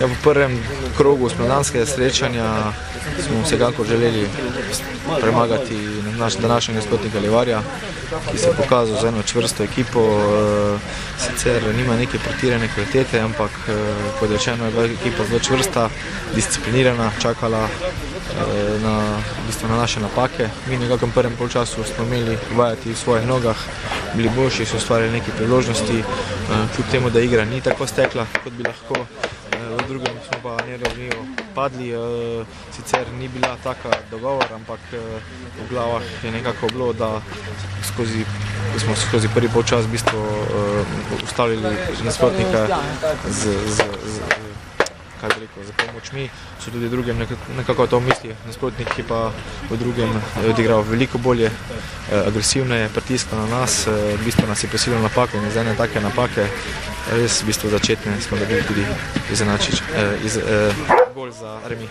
Ja, v prvem krogu spomladanskega srečanja smo vsekakor želeli premagati današnjega nasprotnika Livarja, ki se je pokazal z eno čvrsto ekipo. Sicer nima neke pretirane kvalitete, ampak kot rečeno je bila ekipa zelo čvrsta, disciplinirana, čakala na naše napake. Mi nekako v prvem polčasu smo imeli vajati v svojih nogah, bili boljši, so ustvarjali neke priložnosti, kljub temu, da igra ni tako stekla, kot bi lahko. V drugem smo pa nerazumljivo padli, sicer ni bila taka dogovor, ampak v glavah je nekako bilo, da smo skozi prvi polčas v bistvu ustavili nasprotnika z pomočmi, so tudi drugim nekako to misli, nasprotnik je pa v drugem odigral veliko bolje, agresivneje, pritiskal na nas, v bistvu nas je prisilil napako in iz ene take napake, res v bistvu začetne smo dobili tudi gol za remi.